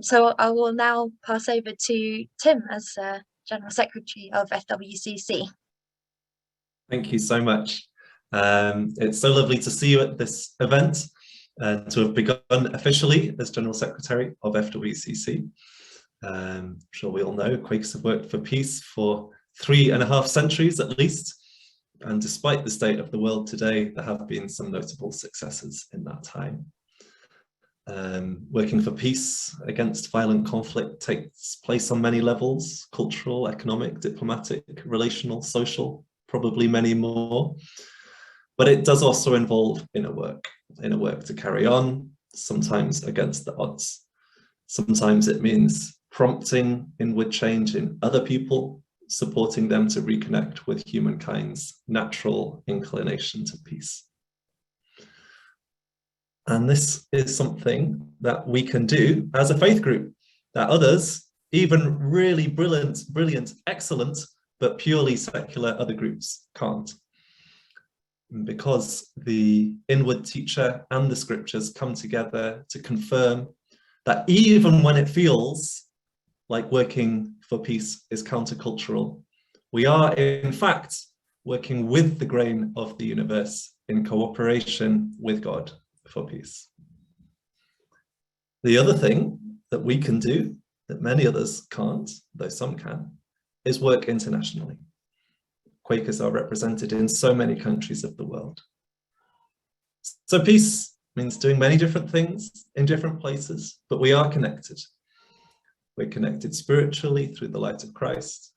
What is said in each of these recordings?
So I will now pass over to Tim as General Secretary of FWCC. Thank you so much. It's so lovely to see you at this event and to have begun officially as General Secretary of FWCC. I'm sure we all know Quakers have worked for peace for 3.5 centuries at least, and despite the state of the world today, there have been some notable successes in that time. Working for peace against violent conflict takes place on many levels: cultural, economic, diplomatic, relational, social, probably many more. But it does also involve inner work to carry on, sometimes against the odds. Sometimes it means prompting inward change in other people, supporting them to reconnect with humankind's natural inclination to peace. And this is something that we can do as a faith group that others, even really brilliant, excellent, but purely secular other groups can't. Because the inward teacher and the scriptures come together to confirm that even when it feels like working for peace is countercultural, we are in fact working with the grain of the universe in cooperation with God for peace. The other thing that we can do that many others can't, though some can, is work internationally. Quakers are represented in so many countries of the world. So peace means doing many different things in different places, but we are connected. We're connected spiritually through the light of Christ,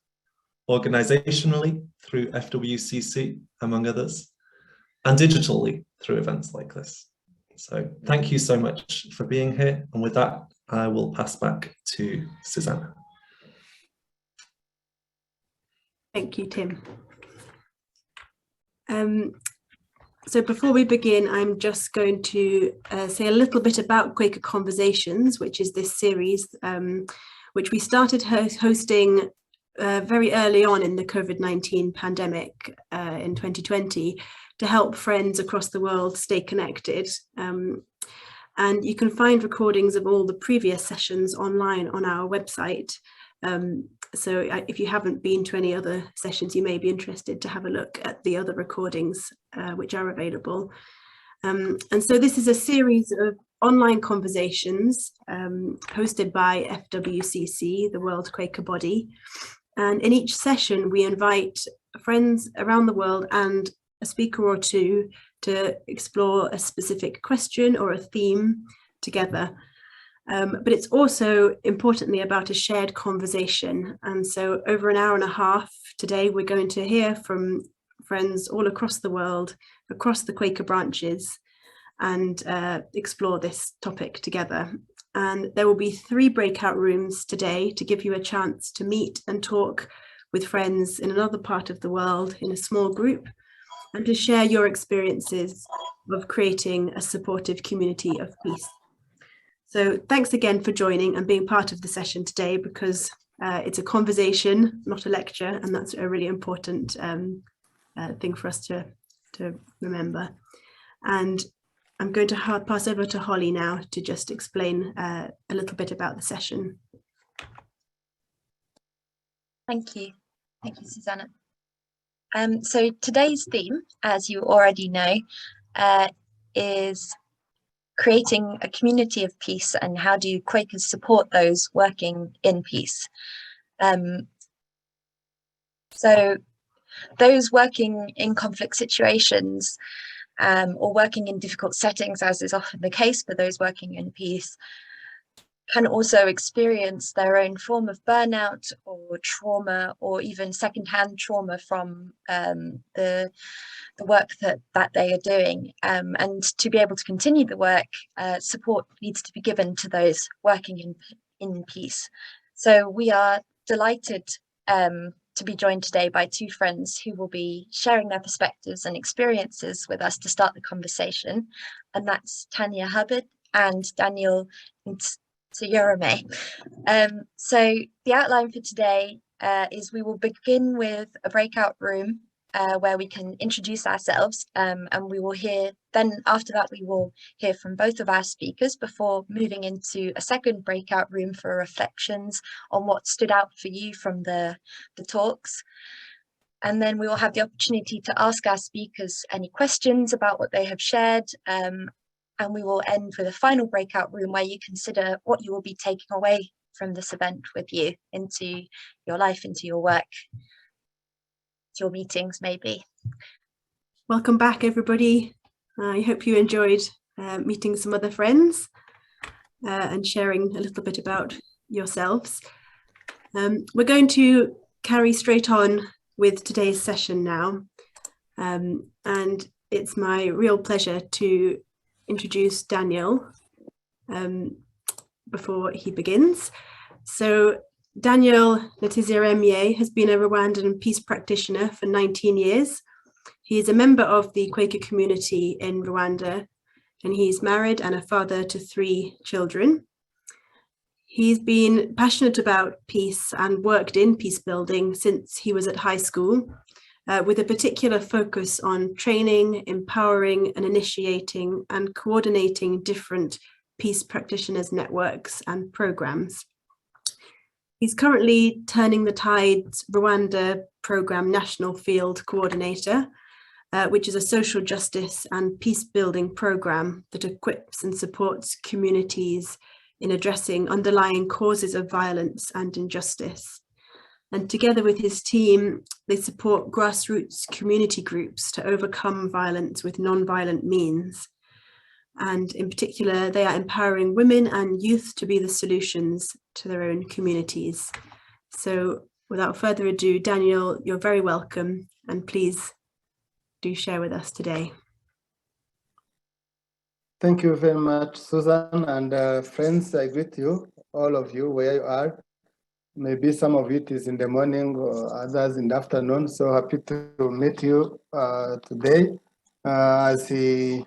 organizationally through FWCC, among others, and digitally through events like this. So thank you so much for being here. And with that, I will pass back to Susanna. Thank you, Tim. So before we begin, I'm just going to say a little bit about Quaker Conversations, which is this series which we started hosting very early on in the COVID-19 pandemic in 2020 to help friends across the world stay connected. And you can find recordings of all the previous sessions online on our website. So if you haven't been to any other sessions, you may be interested to have a look at the other recordings which are available. And so this is a series of online conversations hosted by FWCC, the World Quaker Body. And in each session, we invite friends around the world and a speaker or two to explore a specific question or a theme together. But it's also importantly about a shared conversation. And so over an hour and a half today, we're going to hear from friends all across the world, across the Quaker branches, and explore this topic together. And there will be 3 breakout rooms today to give you a chance to meet and talk with friends in another part of the world in a small group, and to share your experiences of creating a supportive community of peace. So thanks again for joining and being part of the session today, because it's a conversation, not a lecture, and that's a really important thing for us to remember. And I'm going to pass over to Holly now to just explain a little bit about the session. Thank you, Susanna. So today's theme, as you already know, is creating a community of peace, and how do Quakers support those working in peace. So those working in conflict situations or working in difficult settings, as is often the case for those working in peace, can also experience their own form of burnout or trauma, or even secondhand trauma from the work that they are doing. And to be able to continue the work, support needs to be given to those working in peace. So we are delighted to be joined today by 2 friends who will be sharing their perspectives and experiences with us to start the conversation. And that's Tanya Hubbard and Daniel Nteziyaremye. So the outline for today is we will begin with a breakout room where we can introduce ourselves, and we will hear, then after that we will hear from both of our speakers before moving into a second breakout room for reflections on what stood out for you from the talks. And then we will have the opportunity to ask our speakers any questions about what they have shared, and we will end with a final breakout room where you consider what you will be taking away from this event with you into your life, into your work, your meetings maybe. Welcome back, everybody. I hope you enjoyed meeting some other friends and sharing a little bit about yourselves. We're going to carry straight on with today's session now, and it's my real pleasure to introduce Daniel before he begins. So Daniel Nteziyaremye has been a Rwandan peace practitioner for 19 years. He is a member of the Quaker community in Rwanda, and he's married and a father to 3 children. He's been passionate about peace and worked in peace building since he was at high school, with a particular focus on training, empowering and initiating and coordinating different peace practitioners networks and programs. He's currently Turning the Tide Rwanda program national field coordinator, which is a social justice and peace building program that equips and supports communities in addressing underlying causes of violence and injustice. And together with his team, they support grassroots community groups to overcome violence with non-violent means. And in particular, they are empowering women and youth to be the solutions to their own communities. So without further ado, Daniel, you're very welcome, and please do share with us today. Thank you very much, Susan, and friends, I greet you, all of you, where you are. Maybe some of it is in the morning or others in the afternoon. So happy to meet you today. As she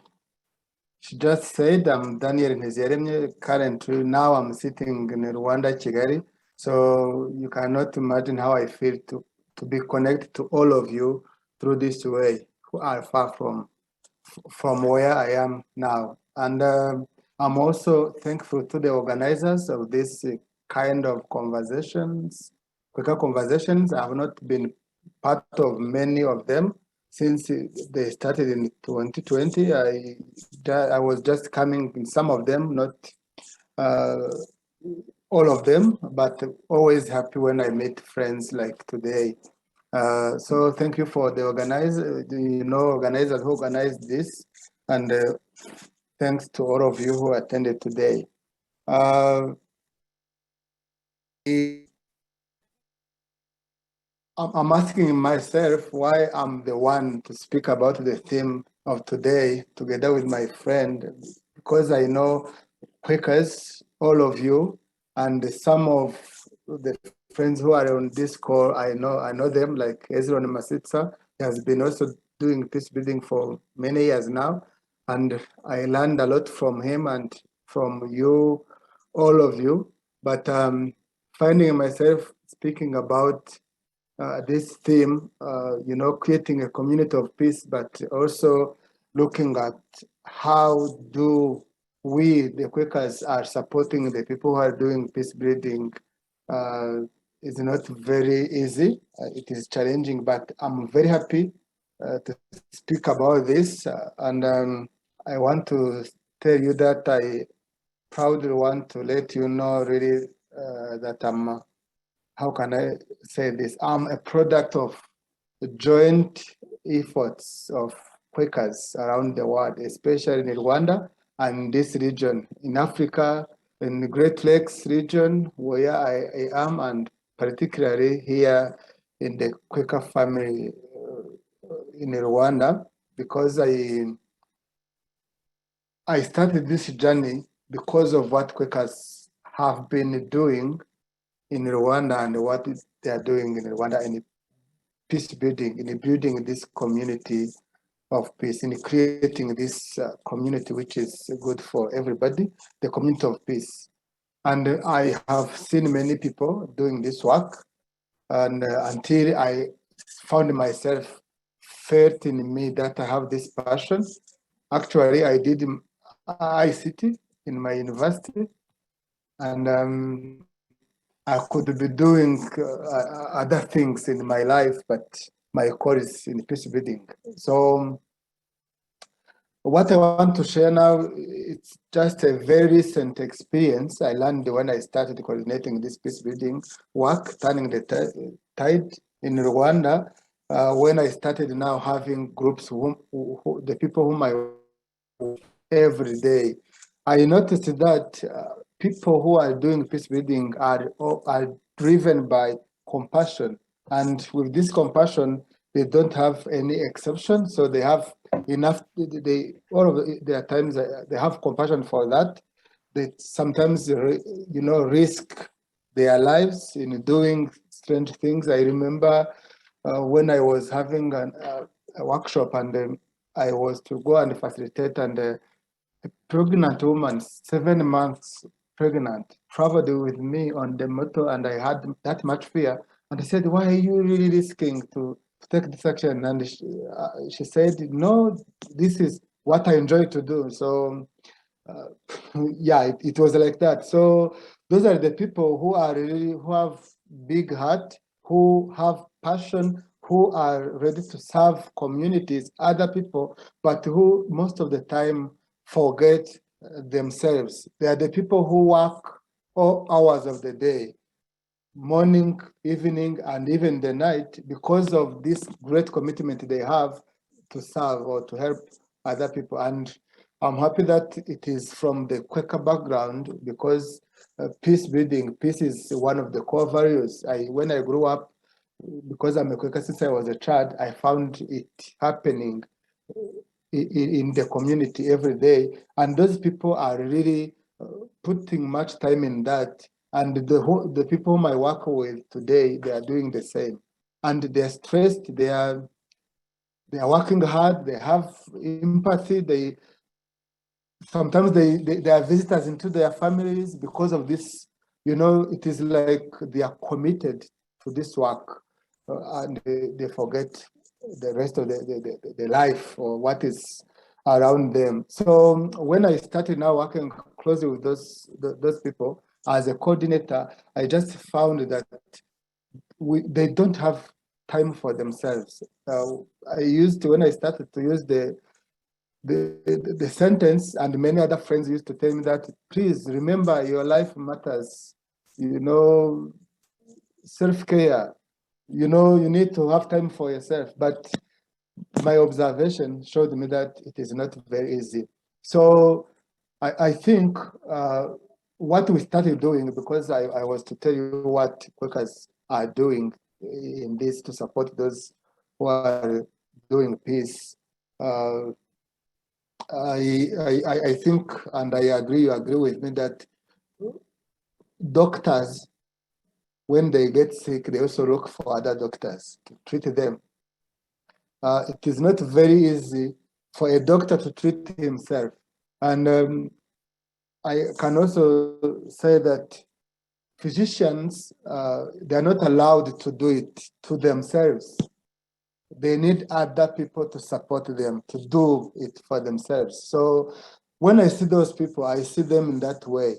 just said, I'm Daniel Nteziyaremye. Currently, now I'm sitting in Rwanda, Kigali. So you cannot imagine how I feel to be connected to all of you through this way, who are far from where I am now. And I'm also thankful to the organizers of this kind of conversations, Quaker Conversations. I have not been part of many of them since they started in 2020. I was just coming in some of them, not all of them, but always happy when I meet friends like today. So thank you for the organizers who organized this, and thanks to all of you who attended today. I'm asking myself why I'm the one to speak about the theme of today together with my friend, because I know Quakers, all of you, and some of the friends who are on this call, I know them, like Ezra Masitsa. He has been also doing peace building for many years now, and I learned a lot from him and from you, all of you. But finding myself speaking about this theme, creating a community of peace, but also looking at how do we, the Quakers, are supporting the people who are doing peace building is not very easy. It is challenging, but I'm very happy to speak about this. And I want to tell you that I proudly want to let you know really that I'm, how can I say this? I'm a product of the joint efforts of Quakers around the world, especially in Rwanda and this region, in Africa, in the Great Lakes region where I am, and particularly here in the Quaker family in Rwanda, because I started this journey because of what Quakers have been doing in Rwanda and what they are doing in Rwanda in peace building, in building this community of peace, in creating this community which is good for everybody, the community of peace. And I have seen many people doing this work, and until I found myself felt in me that I have this passion. Actually, I did ICT in my university, and I could be doing other things in my life, but my core is in peace building. So what I want to share now, it's just a very recent experience I learned when I started coordinating this peace building work, turning the tide in Rwanda, when I started now having groups, the people whom I work every day. I noticed that people who are doing peace building are driven by compassion. And with this compassion, they don't have any exception. So they have enough, all of their times, they have compassion for that. They sometimes, risk their lives in doing strange things. I remember when I was having a workshop and I was to go and facilitate, and a pregnant woman, 7 months pregnant, traveled with me on the motor, and I had that much fear. And I said, "Why are you really risking to take this action?" And she said, "No, this is what I enjoy to do." So yeah, it was like that. So those are the people who have big heart, who have passion, who are ready to serve communities, other people, but who most of the time forget themselves. They are the people who work all hours of the day, morning, evening, and even the night, because of this great commitment they have to serve or to help other people. And I'm happy that it is from the Quaker background, because peace building, peace is one of the core values. When I grew up, because I'm a Quaker since I was a child, I found it happening in the community every day. And those people are really putting much time in that. And the people whom I work with today, they are doing the same. And they're stressed, they are working hard, they have empathy, sometimes they are visitors into their families because of this. It is like they are committed to this work, and they forget the rest of the life or what is around them. So when I started now working closely with those people as a coordinator, I just found that they don't have time for themselves. When I started to use the sentence, and many other friends used to tell me that, please remember your life matters, self-care, you need to have time for yourself. But my observation showed me that it is not very easy. So I think what we started doing, because I was to tell you what Quakers are doing in this to support those who are doing peace. I think, and I agree, you agree with me, that doctors, when they get sick, they also look for other doctors to treat them. It is not very easy for a doctor to treat himself. And I can also say that physicians, they are not allowed to do it to themselves. They need other people to support them to do it for themselves. So when I see those people, I see them in that way.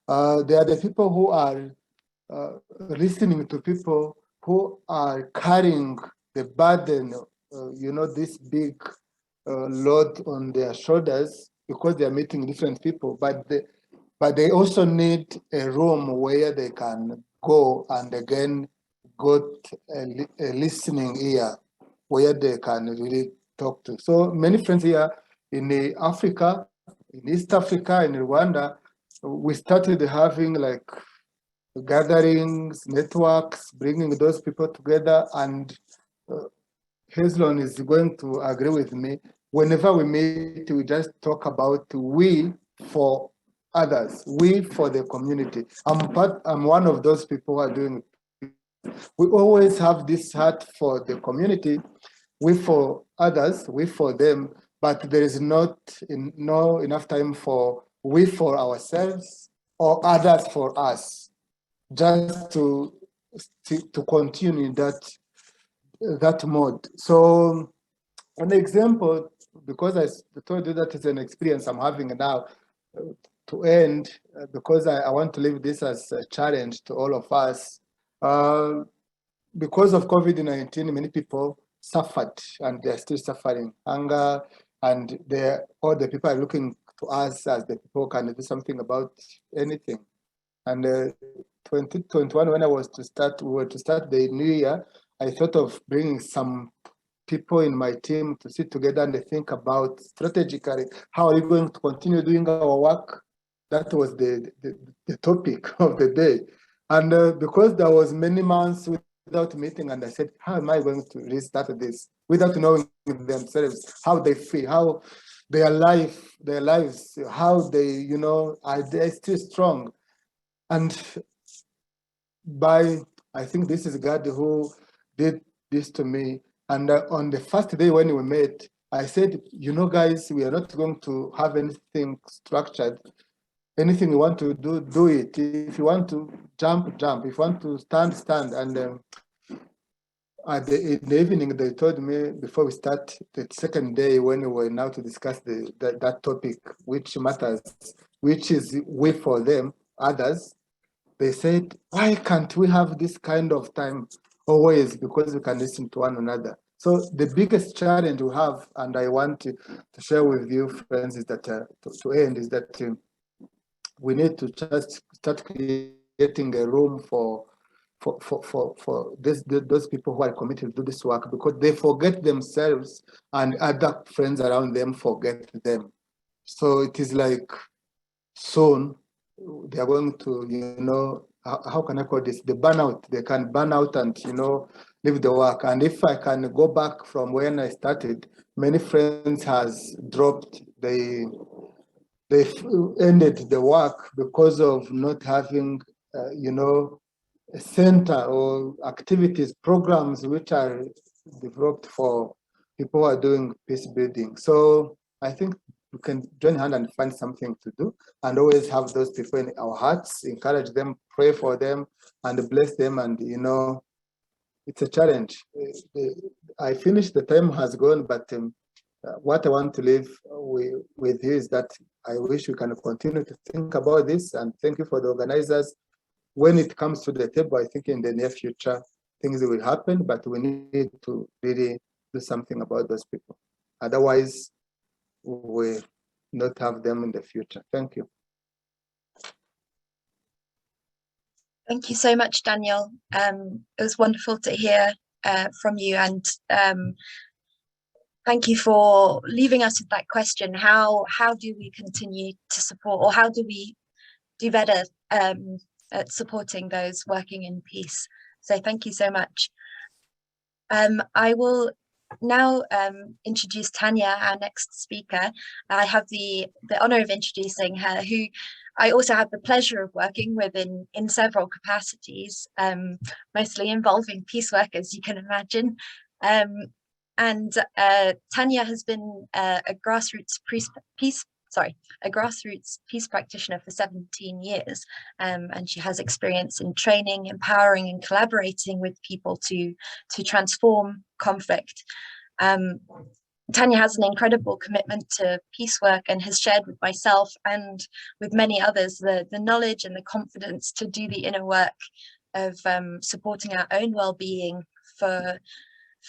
They are the people who are listening to people who are carrying the burden, this big load on their shoulders, because they are meeting different people. But they also need a room where they can go and again got a listening ear where they can really talk to. So many friends here in Africa, in East Africa, in Rwanda, we started having like gatherings, networks, bringing those people together. And Hezlon is going to agree with me. Whenever we meet, we just talk about we for others, we for the community. I'm one of those people who are doing it. We always have this heart for the community, we for others, we for them, but there is not enough time for we for ourselves or others for us, just to continue in that mode. So An example, because I told you that it's an experience I'm having now, to end, because I want to leave this as a challenge to all of us. Because of COVID-19, many people suffered, and they're still suffering hunger, and all the people are looking to us as the people who can do something about anything. And 2021, when we were to start the new year, I thought of bringing some people in my team to sit together and think about strategically how are we going to continue doing our work. That was the topic of the day. And because there was many months without meeting, and I said, how am I going to restart this without knowing themselves, how they feel, how their lives, how they, are they still strong? And I think this is God who did this to me. And on the first day when we met, I said, guys, we are not going to have anything structured. Anything you want to do, do it. If you want to jump, jump. If you want to stand, stand. And in the evening, they told me before we start the second day when we were now to discuss that topic, which matters, which is we for them, others. They said, why can't we have this kind of time always, because we can listen to one another? So the biggest challenge we have, and I want to share with you, friends, is that to end is that we need to just start creating a room for those people who are committed to do this work, because they forget themselves and other friends around them forget them. So it is like soon they are going to, how can I call this? The burnout. They can burn out and, leave the work. And if I can go back from when I started, many friends has dropped. They ended the work because of not having, a center or activities, programs which are developed for people who are doing peace building. So I think we can join hand and find something to do, and always have those people in our hearts, encourage them, pray for them, and bless them. And it's a challenge. I finished, the time has gone, but what I want to leave with you is that I wish we can continue to think about this, and thank you for the organizers. When it comes to the table, I think in the near future, things will happen, but we need to really do something about those people. Otherwise, we not have them in the future. Thank you. Thank you so much, Daniel. It was wonderful to hear from you, and thank you for leaving us with that question. How do we continue to support, or how do we do better at supporting those working in peace? So thank you so much. I will now introduce Tanya, our next speaker. I have the honor of introducing her, who I also have the pleasure of working with in several capacities, mostly involving peace work, as you can imagine. And Tanya has been a grassroots peace practitioner for 17 years, and she has experience in training, empowering, and collaborating with people to transform conflict. Tanya has an incredible commitment to peace work and has shared with myself and with many others the knowledge and the confidence to do the inner work of supporting our own well-being for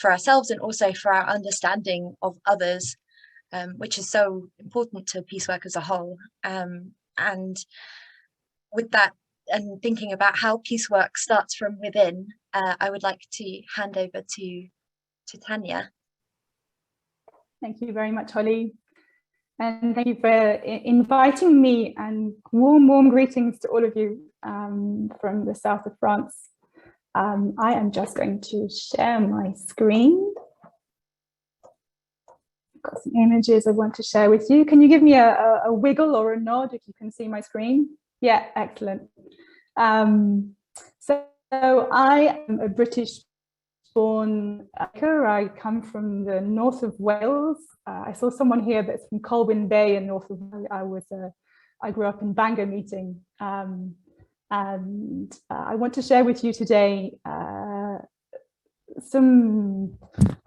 ourselves, and also for our understanding of others, which is so important to peace work as a whole. And with that, and thinking about how peace work starts from within, I would like to hand over to Tanya. Thank you very much, Holly. And thank you for inviting me, and warm greetings to all of you from the south of France. I am just going to share my screen. I've got some images I want to share with you. Can you give me a wiggle or a nod if you can see my screen? Yeah, excellent. So I am a British-born Quaker. I come from the north of Wales. I saw someone here that's from Colwyn Bay in north of Wales. I grew up in Bangor Meeting. And I want to share with you today some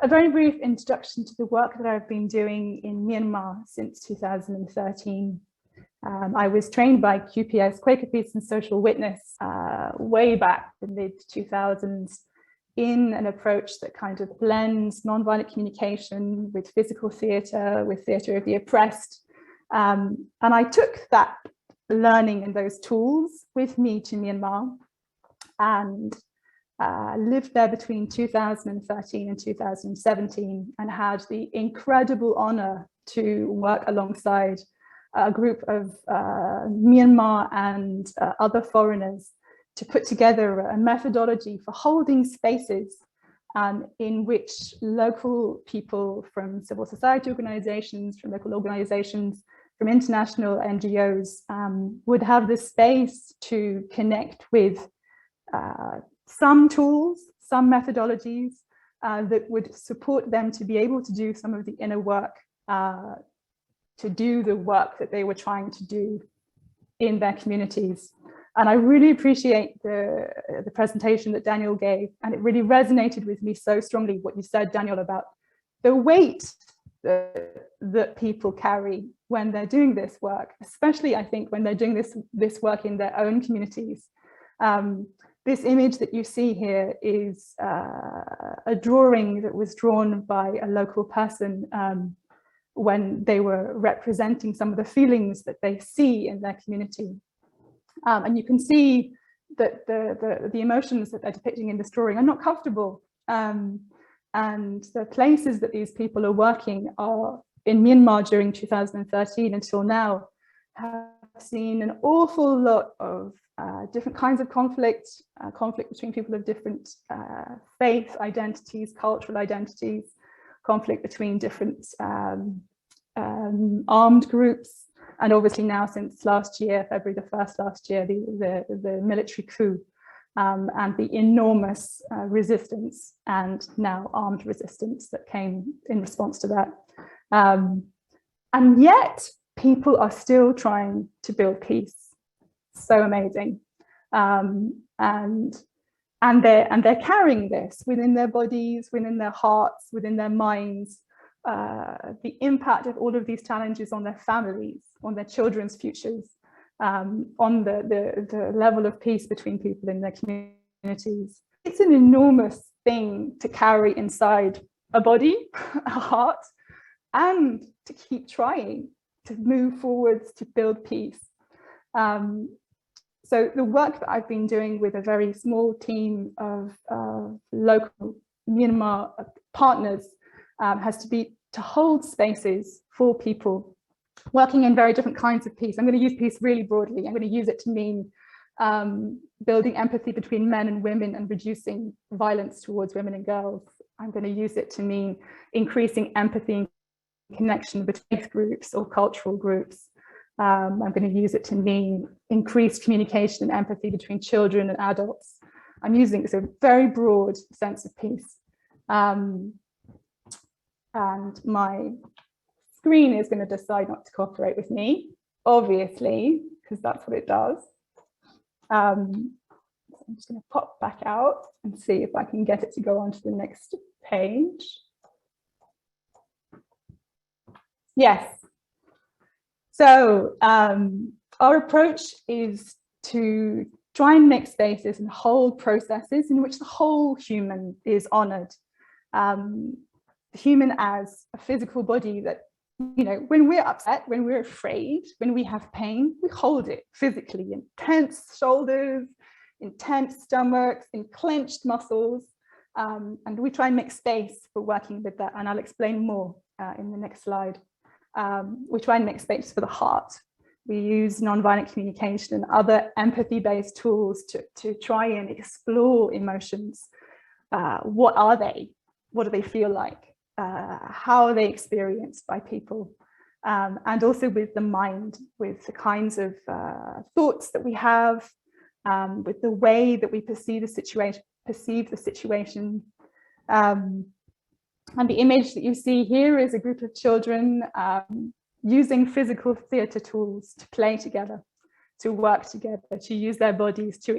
a very brief introduction to the work that I've been doing in Myanmar since 2013. I was trained by QPS, Quaker Peace and Social Witness, way back in the mid-2000s, in an approach that kind of blends nonviolent communication with physical theatre, with theatre of the oppressed. And I took that learning and those tools with me to Myanmar and lived there between 2013 and 2017, and had the incredible honour to work alongside a group of Myanmar and other foreigners to put together a methodology for holding spaces in which local people from civil society organisations, from local organisations, from international NGOs would have the space to connect with some tools, some methodologies that would support them to be able to do some of the inner work, to do the work that they were trying to do in their communities. And I really appreciate the presentation that Daniel gave, and it really resonated with me so strongly what you said, Daniel, about the weight that people carry when they're doing this work, especially I think when they're doing this work in their own communities. This image that you see here is a drawing that was drawn by a local person when they were representing some of the feelings that they see in their community. And you can see that the emotions that they're depicting in this drawing are not comfortable. And the places that these people are working are in Myanmar during 2013 until now have seen an awful lot of different kinds of conflict between people of different faith identities, cultural identities, conflict between different armed groups, and obviously now since last year, February the 1st last year, the military coup and the enormous resistance and now armed resistance that came in response to that. And yet people are still trying to build peace. So amazing. And they're carrying this within their bodies, within their hearts, within their minds, the impact of all of these challenges on their families, on their children's futures, on the level of peace between people in their communities. It's an enormous thing to carry inside a body, a heart, and to keep trying to move forwards to build peace. So the work that I've been doing with a very small team of local Myanmar partners has to be to hold spaces for people working in very different kinds of peace. I'm going to use peace really broadly. I'm going to use it to mean building empathy between men and women and reducing violence towards women and girls. I'm going to use it to mean increasing empathy and connection with faith groups or cultural groups. I'm going to use it to mean increased communication and empathy between children and adults. I'm using it's a very broad sense of peace. And my screen is going to decide not to cooperate with me, obviously, because that's what it does. So I'm just going to pop back out and see if I can get it to go on to the next page. Yes. So our approach is to try and make spaces and hold processes in which the whole human is honoured. The human as a physical body that, you know, when we're upset, when we're afraid, when we have pain, we hold it physically in tense shoulders, in tense stomachs, in clenched muscles, and we try and make space for working with that. And I'll explain more in the next slide. We try and make space for the heart. We use nonviolent communication and other empathy-based tools to try and explore emotions. What are they? What do they feel like? How are they experienced by people? And also with the mind, with the kinds of thoughts that we have, with the way that we perceive the situation. And the image that you see here is a group of children using physical theatre tools to play together, to work together, to use their bodies to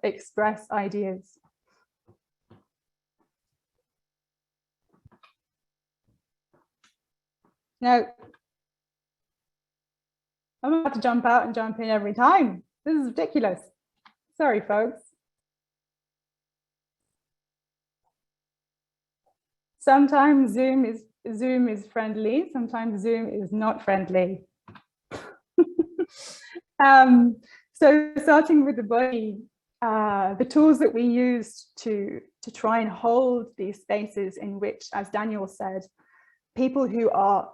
express ideas. Now, I'm about to jump out and jump in every time. This is ridiculous. Sorry, folks. Sometimes Zoom is friendly, sometimes Zoom is not friendly. So starting with the body, the tools that we use to try and hold these spaces in which, as Daniel said, people who are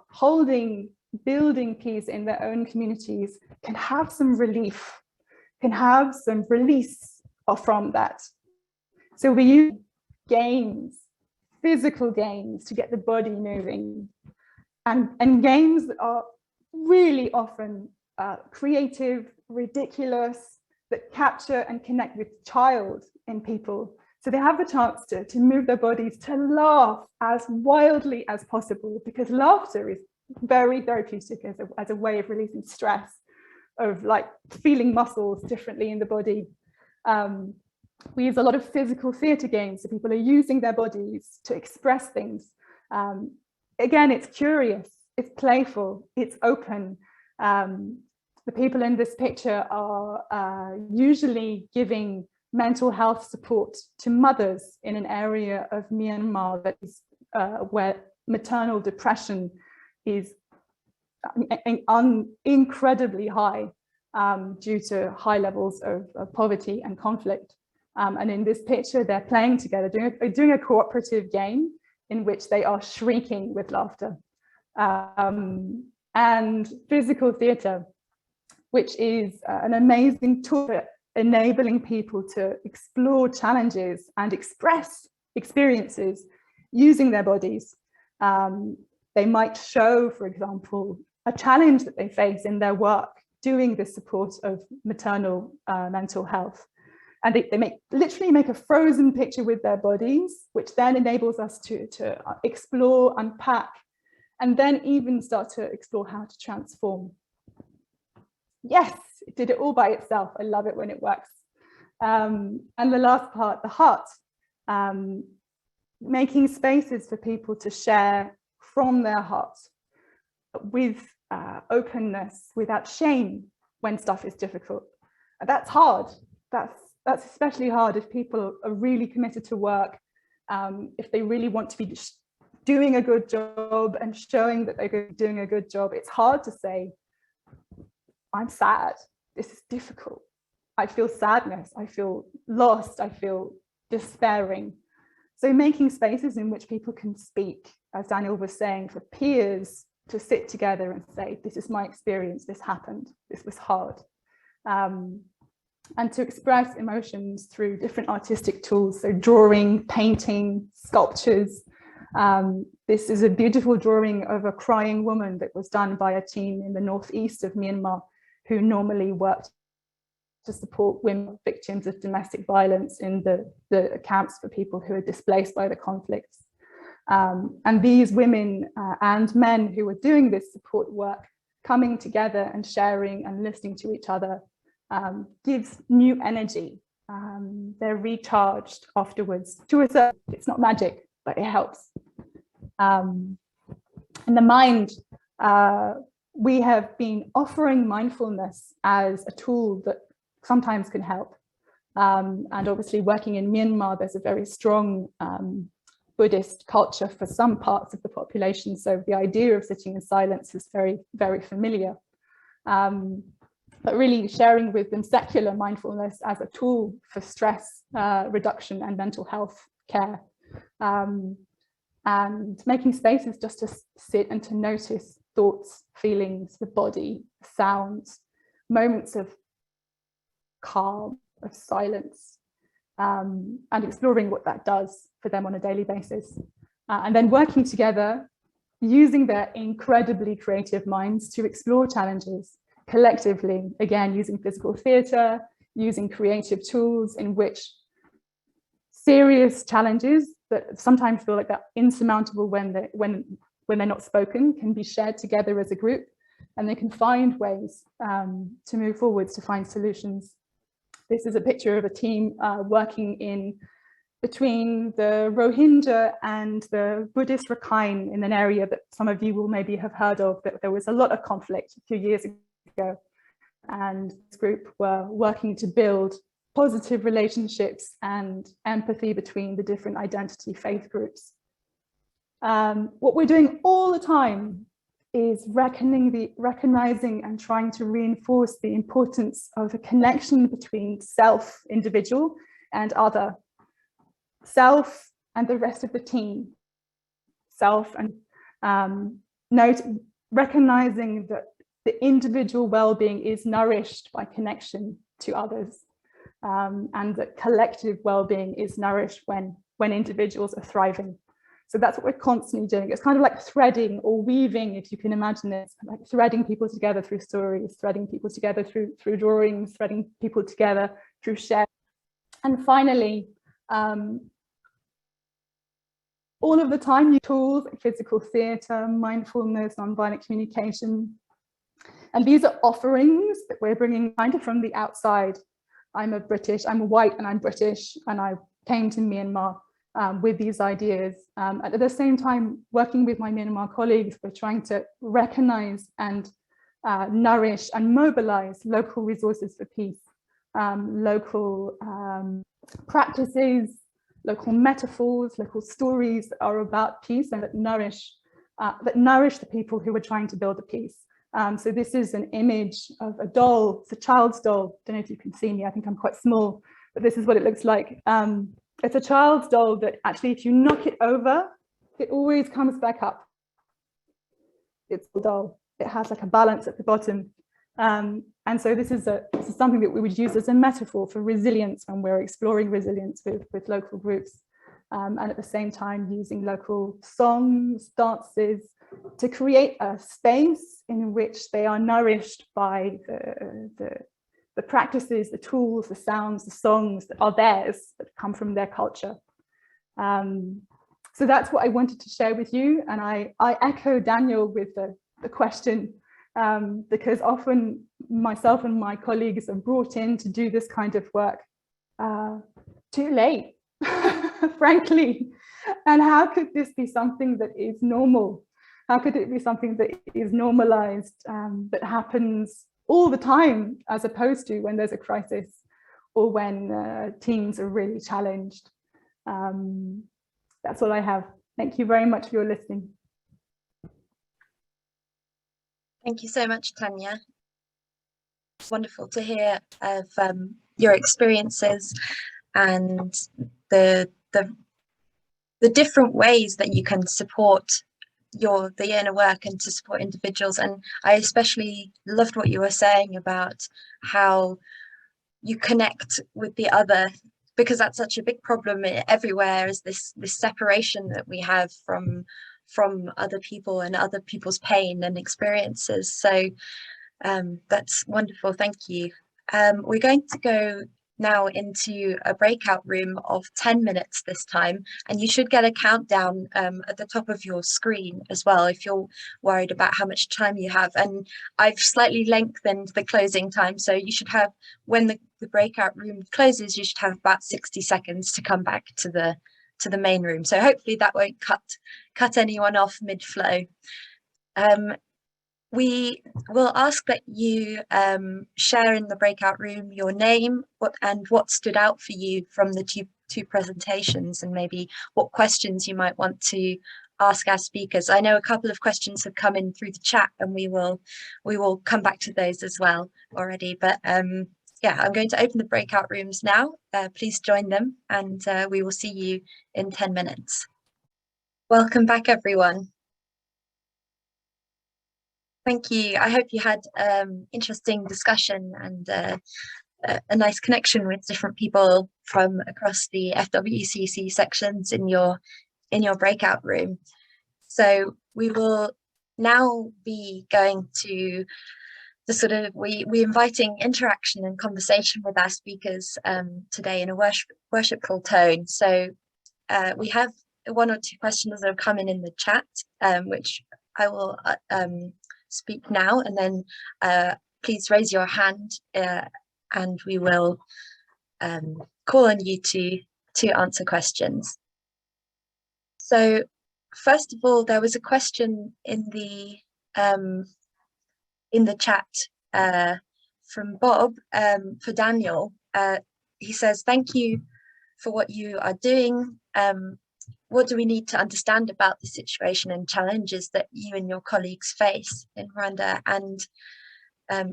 building peace in their own communities can have some relief, can have some release from that. So we use games, physical games, to get the body moving, and games that are really often creative, ridiculous, that capture and connect with child in people. So they have the chance to move their bodies, to laugh as wildly as possible, because laughter is very therapeutic as a way of releasing stress, of like feeling muscles differently in the body. We use a lot of physical theatre games, so people are using their bodies to express things. Again, it's curious, it's playful, it's open. The people in this picture are usually giving mental health support to mothers in an area of Myanmar that is where maternal depression is incredibly high due to high levels of poverty and conflict. And in this picture, they're playing together, doing a cooperative game in which they are shrieking with laughter. And physical theatre, which is an amazing tool for enabling people to explore challenges and express experiences using their bodies. They might show, for example, a challenge that they face in their work doing the support of maternal mental health. And they literally make a frozen picture with their bodies, which then enables us to explore, unpack, and then even start to explore how to transform. Yes, it did it all by itself. I love it when it works. And the last part, the heart, making spaces for people to share from their hearts with openness, without shame when stuff is difficult. And that's hard. That's especially hard if people are really committed to work, if they really want to be doing a good job and showing that they're doing a good job. It's hard to say, I'm sad, this is difficult. I feel sadness, I feel lost, I feel despairing. So making spaces in which people can speak, as Daniel was saying, for peers to sit together and say, this is my experience, this happened, this was hard. And to express emotions through different artistic tools, so drawing, painting, sculptures. This is a beautiful drawing of a crying woman that was done by a team in the northeast of Myanmar, who normally worked to support women victims of domestic violence in the camps for people who are displaced by the conflicts. And these women and men who were doing this support work, coming together and sharing and listening to each other, gives new energy. They're recharged afterwards. It's not magic, but it helps. In the mind, we have been offering mindfulness as a tool that sometimes can help. And obviously working in Myanmar, there's a very strong Buddhist culture for some parts of the population. So the idea of sitting in silence is very, very familiar. But really sharing with them secular mindfulness as a tool for stress reduction and mental health care. And making spaces just to sit and to notice thoughts, feelings, the body, sounds, moments of calm, of silence, and exploring what that does for them on a daily basis. And then working together, using their incredibly creative minds to explore challenges collectively, again, using physical theatre, using creative tools in which serious challenges that sometimes feel like they're insurmountable when they're not spoken can be shared together as a group, and they can find ways to move forwards, to find solutions. This is a picture of a team working in between the Rohingya and the Buddhist Rakhine in an area that some of you will maybe have heard of, that there was a lot of conflict a few years ago. And this group were working to build positive relationships and empathy between the different identity faith groups. What we're doing all the time is recognizing and trying to reinforce the importance of a connection between self, individual, and other. Self and the rest of the team. Self and recognizing that the individual well-being is nourished by connection to others, and that collective well-being is nourished when individuals are thriving. So that's what we're constantly doing. It's kind of like threading or weaving, if you can imagine it, like threading people together through stories, threading people together through drawings, threading people together through sharing. And finally, all of the time, tools like physical theatre, mindfulness, nonviolent communication. And these are offerings that we're bringing kind of from the outside. I'm white and I'm British, and I came to Myanmar with these ideas. At the same time, working with my Myanmar colleagues, we're trying to recognize and nourish and mobilize local resources for peace, local practices, local metaphors, local stories that are about peace and that nourish the people who are trying to build a peace. So this is an image of a doll. It's a child's doll. Don't know if you can see me. I think I'm quite small, but this is what it looks like. It's a child's doll that actually, if you knock it over, it always comes back up. It's a doll. It has like a balance at the bottom. And so this is something that we would use as a metaphor for resilience when we're exploring resilience with local groups. And at the same time, using local songs, dances, to create a space in which they are nourished by the practices, the tools, the sounds, the songs that are theirs, that come from their culture. So that's what I wanted to share with you. And I echo Daniel with the question, because often myself and my colleagues are brought in to do this kind of work too late, frankly. And how could this be something that is normal? How could it be something that is normalized, that happens all the time, as opposed to when there's a crisis or when teams are really challenged? That's all I have. Thank you very much for your listening. Thank you so much, Tanya. It's wonderful to hear of your experiences and the different ways that you can support the inner work and to support individuals. And I especially loved what you were saying about how you connect with the other, because that's such a big problem everywhere, is this separation that we have from other people and other people's pain and experiences. So that's wonderful. Thank you. We're going to go now into a breakout room of 10 minutes this time, and you should get a countdown at the top of your screen as well if you're worried about how much time you have. And I've slightly lengthened the closing time, so you should have, when the breakout room closes, you should have about 60 seconds to come back to the main room. So hopefully that won't cut anyone off mid-flow. We will ask that you share in the breakout room your name, what stood out for you from the two presentations, and maybe what questions you might want to ask our speakers. I know a couple of questions have come in through the chat, and we will come back to those as well already. But yeah, I'm going to open the breakout rooms now. Please join them, and we will see you in 10 minutes. Welcome back, everyone. Thank you. I hope you had interesting discussion and a nice connection with different people from across the FWCC sections in your breakout room. So we will now be going to the sort of, we're inviting interaction and conversation with our speakers today in a worshipful tone. So we have one or two questions that have come in the chat, which I will speak now, and then please raise your hand and we will call on you to to answer questions. So first of all, there was a question in the chat from Bob for Daniel. He says, thank you for what you are doing. What do we need to understand about the situation and challenges that you and your colleagues face in Rwanda? And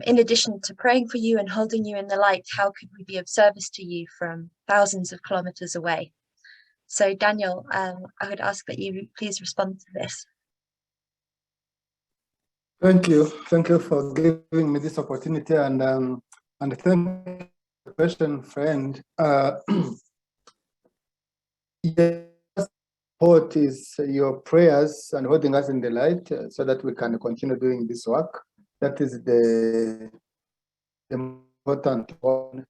in addition to praying for you and holding you in the light, how could we be of service to you from thousands of kilometers away? So Daniel, I would ask that you please respond to this. Thank you for giving me this opportunity, and thank you for the question, friend. Yes, support is your prayers and holding us in the light so that we can continue doing this work. That is the important one.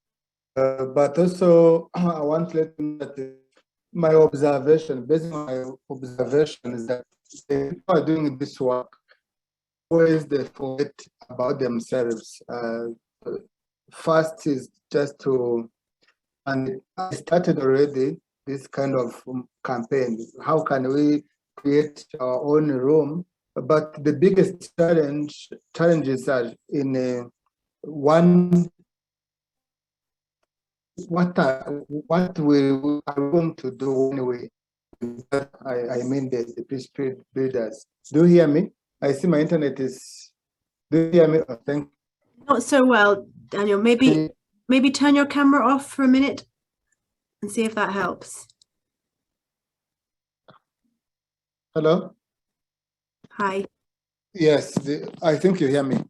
But also, I want to let you know that my observation, based on my observation, is that the people are doing this work, always they forget about themselves. First is just to, and I started already this kind of campaign. How can we create our own room? But the biggest challenges are in one. What we are going to do anyway. I mean the peace builders. Do you hear me? I see my internet is. Do you hear me? Oh, thank you. Not so well, Daniel. Maybe turn your camera off for a minute and see if that helps. Hello. Hi. Yes, I think you hear me.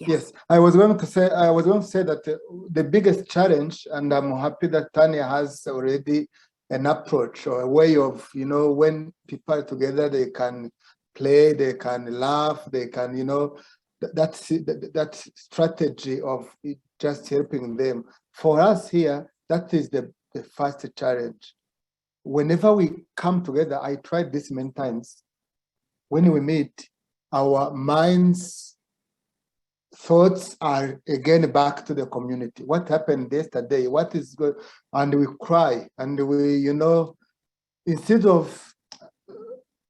Yes, I was going to say that the biggest challenge, and I'm happy that Tanya has already an approach or a way of, when people are together, they can play, they can laugh, they can, that strategy of just helping them. For us here, that is the first challenge. Whenever we come together, I tried this many times. When we meet, our minds, thoughts are again back to the community. What happened yesterday? What is good? And we cry, and we, instead of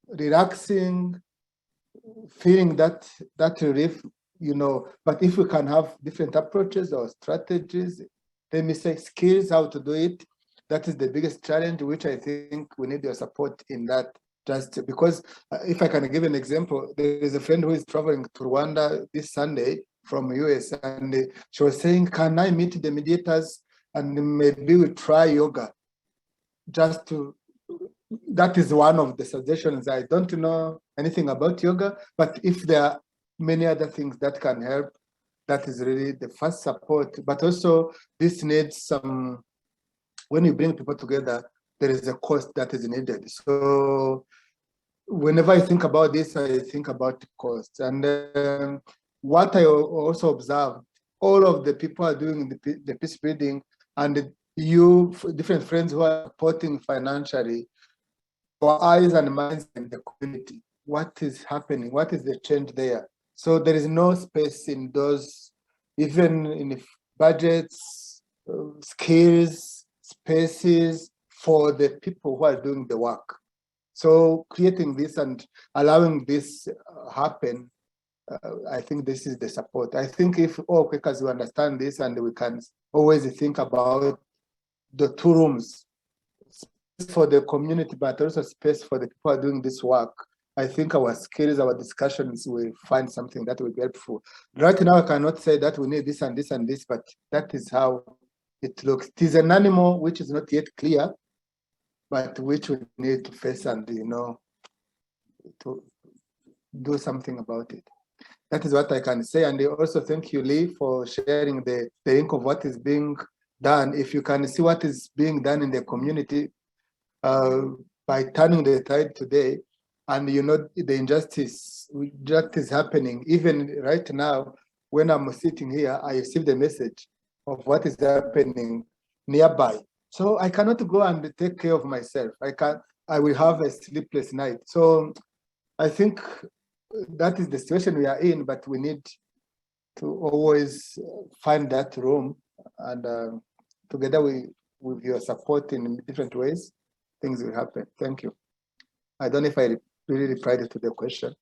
relaxing, feeling that relief, but if we can have different approaches or strategies, let me say skills, how to do it, that is the biggest challenge, which I think we need your support in that. Just because if I can give an example, there is a friend who is traveling to Rwanda this Sunday from US, and she was saying, can I meet the mediators and maybe we try yoga? That is one of the suggestions. I don't know anything about yoga, but if there are many other things that can help, that is really the first support. But also this needs some, when you bring people together, there is a cost that is needed. So whenever I think about this, I think about cost. And what I also observed, all of the people are doing the peace building, and you, different friends who are supporting financially, our eyes and minds in the community. What is happening? What is the change there? So there is no space in those, even in budgets, skills, spaces for the people who are doing the work. So creating this and allowing this happen, I think this is the support. I think if all Quakers will understand this, and we can always think about the 2 rooms, space for the community, but also space for the people who are doing this work, I think our skills, our discussions will find something that will be helpful. Right now, I cannot say that we need this and this and this, but that is how it looks. It is an animal which is not yet clear, but which we need to face and, to do something about it. That is what I can say. And also thank you, Lee, for sharing the link of what is being done. If you can see what is being done in the community by turning the tide today, and the injustice that is happening, even right now, when I'm sitting here, I received a message of what is happening nearby. So I cannot go and take care of myself. I will have a sleepless night. So I think that is the situation we are in, but we need to always find that room, and together we with your support in different ways, things will happen. Thank you. I don't know if I really replied to the question.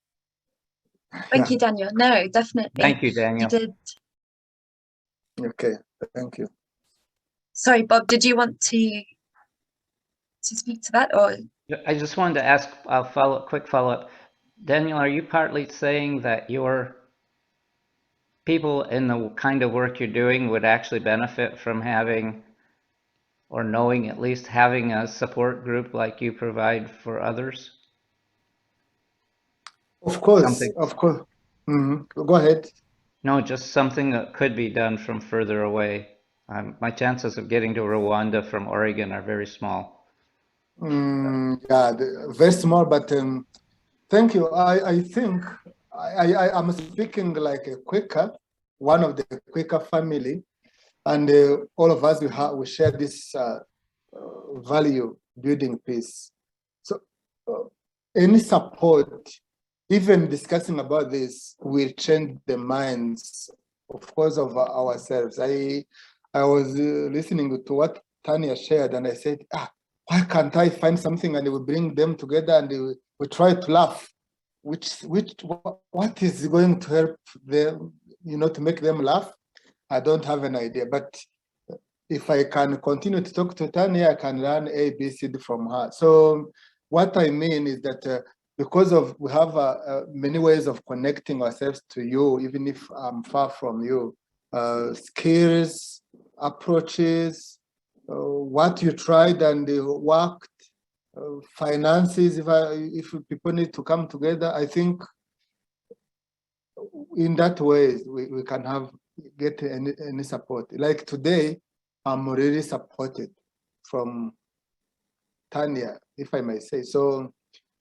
Thank you, Daniel. No, definitely. Thank you, Daniel. You did. Okay, thank you. Sorry, Bob, did you want to speak to that, or? I just wanted to ask a quick follow-up. Daniel, are you partly saying that your people in the kind of work you're doing would actually benefit from having, or knowing at least, having a support group like you provide for others? Of course, Something. of course. Go ahead. No, just something that could be done from further away. My chances of getting to Rwanda from Oregon are very small. Yeah, very small, but thank you. I think I'm speaking like a Quaker, one of the Quaker family, and all of us we share this value, building peace. So any support, even discussing about this, will change the minds, of course, of ourselves. I was listening to what Tanya shared, and I said, why can't I find something and we bring them together and we try to laugh? What is going to help them, to make them laugh? I don't have an idea, but if I can continue to talk to Tanya, I can learn A, B, C, D from her. So what I mean is that because we have many ways of connecting ourselves to you, even if I'm far from you, skills, approaches, what you tried and worked, finances, if people need to come together, I think in that way we can get any support. Like today, I'm really supported from Tanya, if I may say. So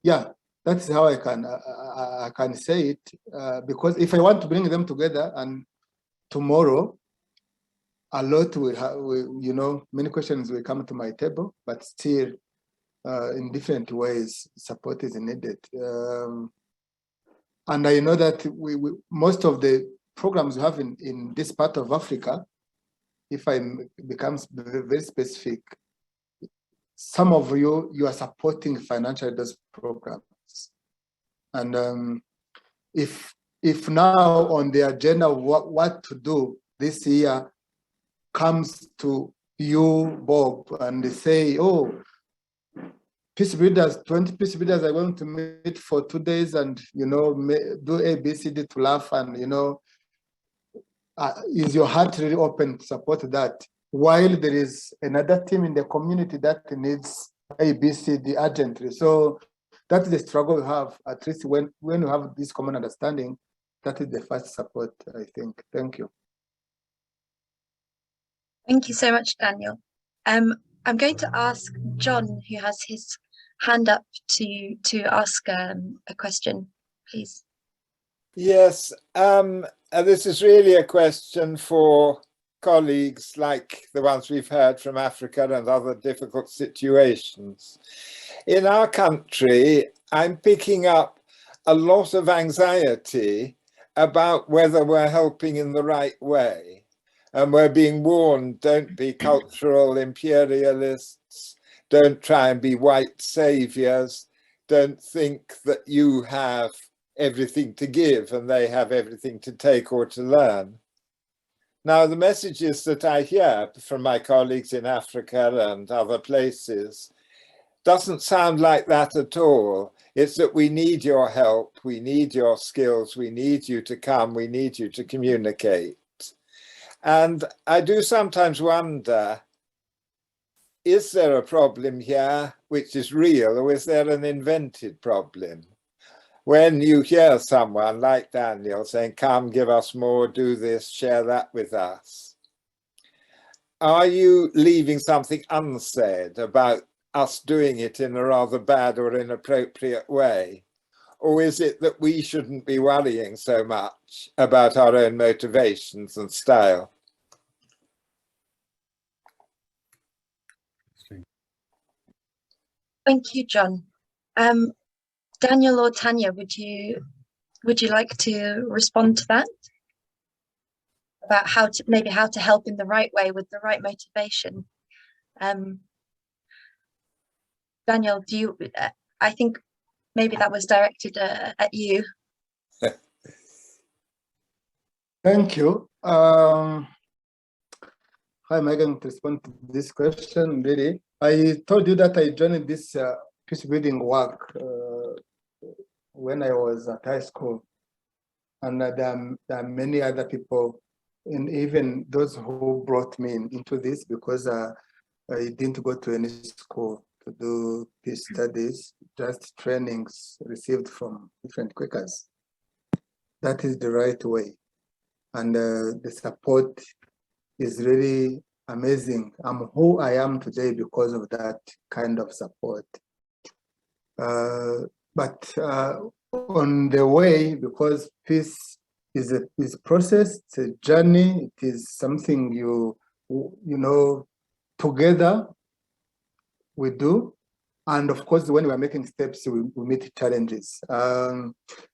yeah, that's how I can say it, because if I want to bring them together and tomorrow, a lot many questions will come to my table, but still in different ways, support is needed. And I know that most of the programs we have in this part of Africa, if I become very specific, some of you are supporting financially those programs. And if now on the agenda what to do this year comes to you, Bob, and they say, oh, peace builders, 20 peace builders are going to meet for 2 days and, do A, B, C, D to laugh and, is your heart really open to support that? While there is another team in the community that needs A, B, C, D urgently. So that is the struggle we have, at least when we have this common understanding, that is the first support, I think. Thank you. Thank you so much, Daniel. I'm going to ask John, who has his hand up, to ask a question, please. Yes, this is really a question for colleagues like the ones we've heard from Africa and other difficult situations. In our country, I'm picking up a lot of anxiety about whether we're helping in the right way. And we're being warned, don't be cultural imperialists, don't try and be white saviors, don't think that you have everything to give and they have everything to take or to learn. Now, the messages that I hear from my colleagues in Africa and other places doesn't sound like that at all. It's that we need your help, we need your skills, we need you to come, we need you to communicate. And I do sometimes wonder, is there a problem here which is real, or is there an invented problem? When you hear someone like Daniel saying, come, give us more, do this, share that with us, are you leaving something unsaid about us doing it in a rather bad or inappropriate way? Or is it that we shouldn't be worrying so much about our own motivations and style? Thank you, John. Daniel or Tanya, would you like to respond to that? About how to help in the right way with the right motivation? Daniel, do you, I think maybe that was directed at you. Thank you. How am I going to respond to this question, really? I told you that I joined this peace building work when I was at high school. And there are many other people, and even those who brought me into this, because I didn't go to any school to do peace studies, just trainings received from different Quakers. That is the right way. And the support is really amazing. I'm who I am today because of that kind of support. But on the way, because peace is a process, it's a journey, it is something you know, together we do. And of course, when we're making steps, we meet challenges.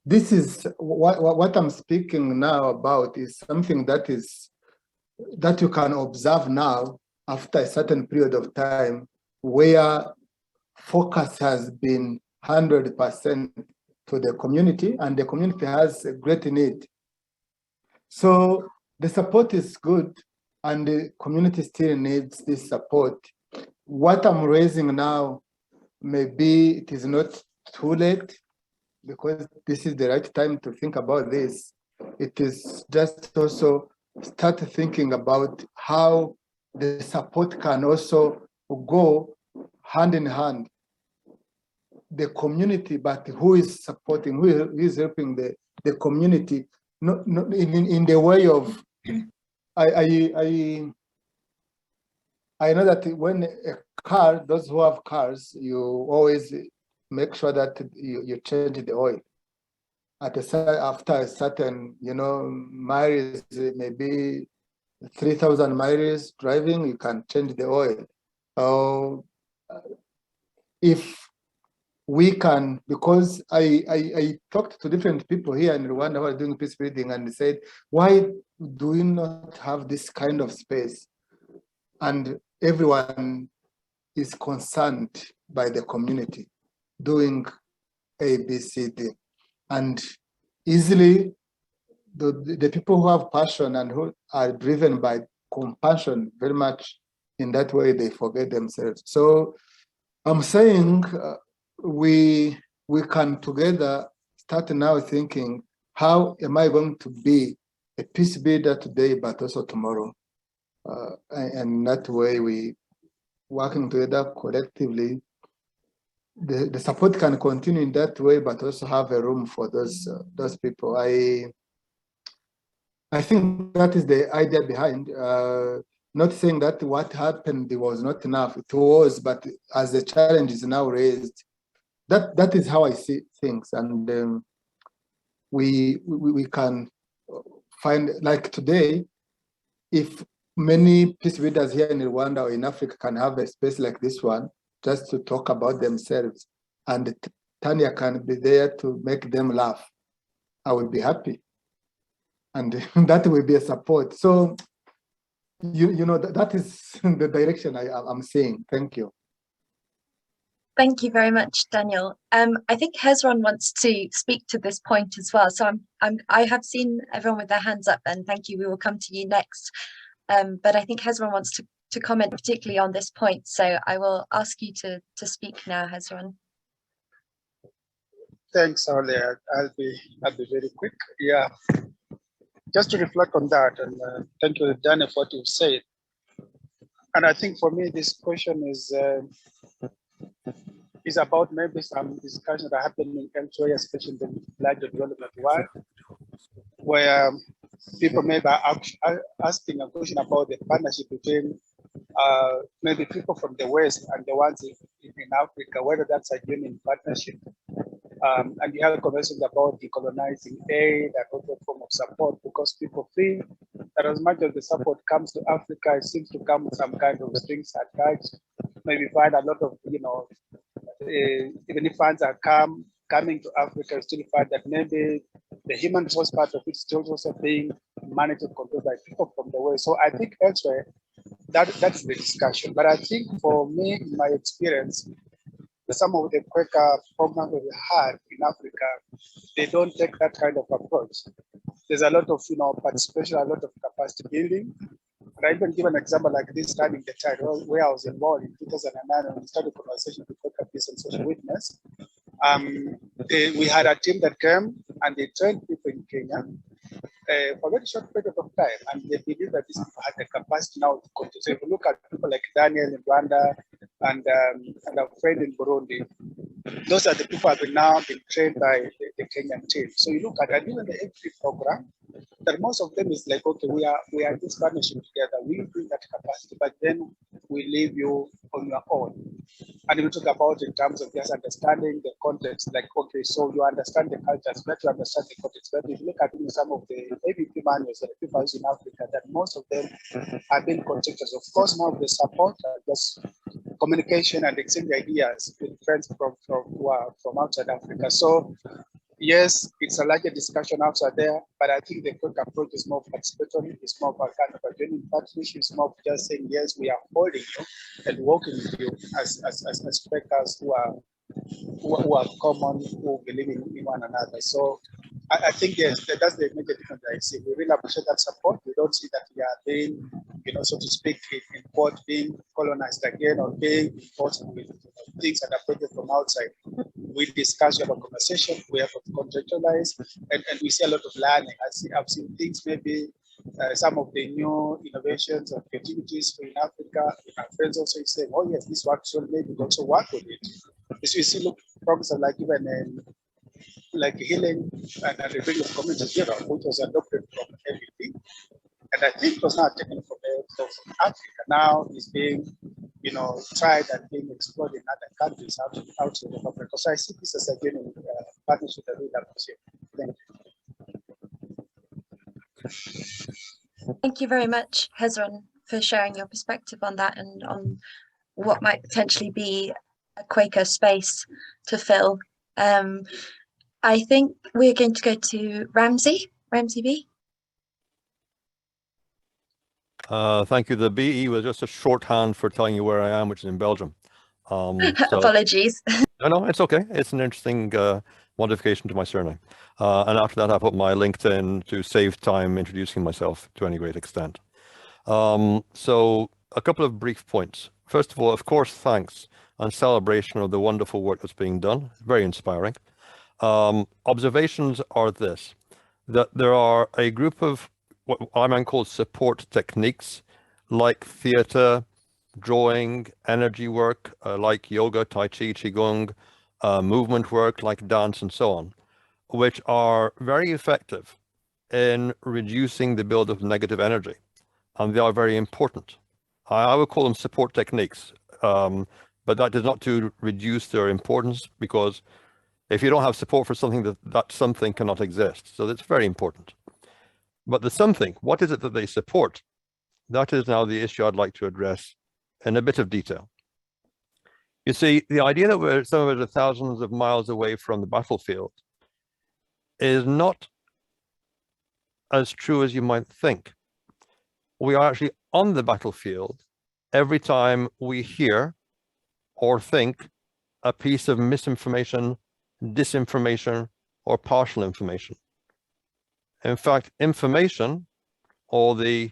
This is what I'm speaking now about is something that you can observe now after a certain period of time, where focus has been 100% to the community, and the community has a great need. So the support is good, and the community still needs this support. What I'm raising now, maybe it is not too late, because this is the right time to think about this. It is just also start thinking about how the support can also go hand in hand. The community, but who is supporting, who is helping the community, not in the way of, I know that when a car, those who have cars, you always make sure that you change the oil. After a certain, miles, maybe 3,000 miles driving, you can change the oil. So if we can, because I talked to different people here in Rwanda who are doing peace building, and they said, why do we not have this kind of space? And everyone is concerned by the community doing A, B, C, D. And easily, the people who have passion and who are driven by compassion very much, in that way, they forget themselves. So I'm saying we can together start now thinking, how am I going to be a peace builder today, but also tomorrow? And that way, we working together collectively, the support can continue in that way, but also have a room for those people. I think that is the idea behind. Not saying that what happened was not enough. It was, but as the challenge is now raised, that is how I see things. And we can find, like today, if many peace builders here in Rwanda or in Africa can have a space like this one, just to talk about themselves, and Tanya can be there to make them laugh, I will be happy. And that will be a support. So, that is the direction I'm seeing. Thank you. Thank you very much, Daniel. I think Hezron wants to speak to this point as well. So I have seen everyone with their hands up, and thank you. We will come to you next. But I think Hezron wants to comment particularly on this point. So I will ask you to speak now, Hezron. Thanks, Holly. I'll be very quick. Yeah, just to reflect on that, and thank you, Daniel, for what you've said. And I think for me, this question is about maybe some discussions that are happening elsewhere, especially in the larger development world, where people maybe are asking a question about the partnership between maybe people from the West and the ones in Africa, whether that's a genuine partnership. And you have conversations about decolonizing aid and other form of support, because people feel that as much as the support comes to Africa, it seems to come with some kind of strings attached. Maybe find a lot of, even if funds are coming to Africa, you still find that maybe the human resource part of it is still also being managed and controlled by people from the West. So I think elsewhere, that's the discussion. But I think for me, in my experience, some of the Quaker programs that we had in Africa, they don't take that kind of approach. There's a lot of participation, a lot of capacity building. But I even give an example like this, Turning the Tide, where I was involved in 2009 when we started conversation with Quaker Peace and Social Witness. We had a team that came and they trained people in Kenya for a very short period of time, and they believe that these people had the capacity now to continue. So if you look at people like Daniel in Rwanda and our friend in Burundi, those are the people who have now been trained by the Kenyan team. So you look at, and even the entry program, that most of them is like, okay, we are this partnership together, we bring that capacity, but then we leave you on your own. And we talk about in terms of just understanding the context, like, okay, so you understand the cultures, but you understand the context. But if you look at some of the AVP manuals that people use in Africa, that most of them have been contractors. Of course, more of the support, just communication and exchange ideas with friends from outside Africa. So yes, it's a larger discussion outside there, but I think the quick approach is more participatory, it's more of a kind of a genuine partnership, it's more of just saying, yes, we are holding you and working with you as Quakers who are common, who believe in one another. So I think yes, that's the major difference I see. We really appreciate that support. We don't see that we are being, so to speak, in quote, being colonized again or being imposed with things and approaches from outside. We discuss, we have a conversation, we have to contextualize, and we see a lot of learning. I've seen things, maybe some of the new innovations or creativities in Africa. Our friends also say, oh yes, this works, so maybe we also work with it. So you see, look, programs like even like healing and rebuilding of communities, which was adopted from MVP. And I think it was not taken from Africa. Now it's being, tried and being explored in other countries outside of Africa. So I see this as a genuine partnership that we appreciate. Thank you. Thank you very much, Hezron, for sharing your perspective on that and on what might potentially be a Quaker space to fill. I think we're going to go to Ramsey B. Thank you. The BE was just a shorthand for telling you where I am, which is in Belgium. So, apologies. No, it's okay. It's an interesting modification to my surname. And after that, I put my LinkedIn to save time introducing myself to any great extent. So a couple of brief points. First of all, of course, thanks and celebration of the wonderful work that's being done. Very inspiring. Observations are this, that there are a group of what I might call support techniques like theater, drawing, energy work, like yoga, tai chi, qigong, movement work like dance and so on, which are very effective in reducing the build of negative energy. And they are very important. I would call them support techniques, but that is not to reduce their importance, because if you don't have support for something, that something cannot exist. So that's very important. But the something, what is it that they support? That is now the issue I'd like to address in a bit of detail. You see, the idea that some of us are thousands of miles away from the battlefield is not as true as you might think. We are actually on the battlefield every time we hear or think a piece of misinformation, disinformation, or partial information. In fact, information, or the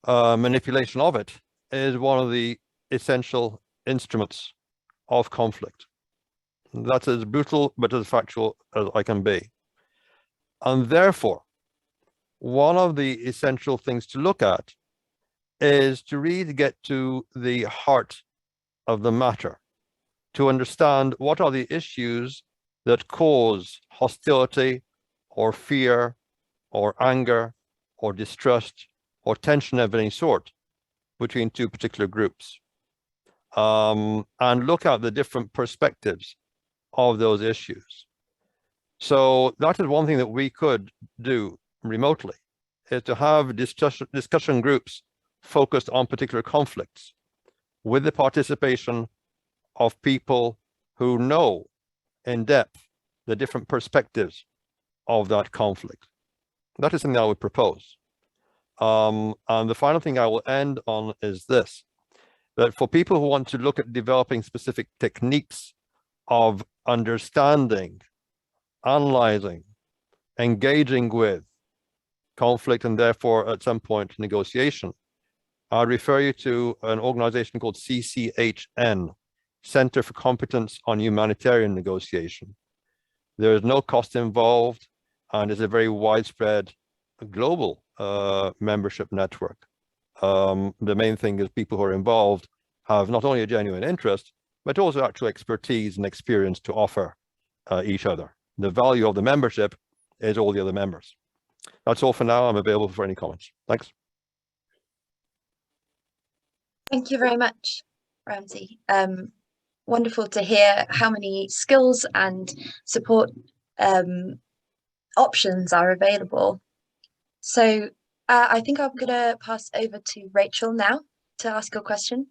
manipulation of it, is one of the essential instruments of conflict. That's as brutal but as factual as I can be. And therefore, one of the essential things to look at is to really get to the heart of the matter, to understand what are the issues that cause hostility or fear or anger or distrust or tension of any sort between two particular groups, and look at the different perspectives of those issues. So that is one thing that we could do remotely, is to have discussion groups focused on particular conflicts with the participation of people who know in depth the different perspectives of that conflict. That is something I would propose. And the final thing I will end on is this, that for people who want to look at developing specific techniques of understanding, analyzing, engaging with conflict, and therefore at some point negotiation, I refer you to an organization called CCHN, Center for Competence on Humanitarian Negotiation. There is no cost involved, and it's a very widespread global membership network. The main thing is people who are involved have not only a genuine interest, but also actual expertise and experience to offer each other. The value of the membership is all the other members. That's all for now. I'm available for any comments. Thanks. Thank you very much, Ramsey. Wonderful to hear how many skills and support options are available. So I think I'm going to pass over to Rachel now to ask a question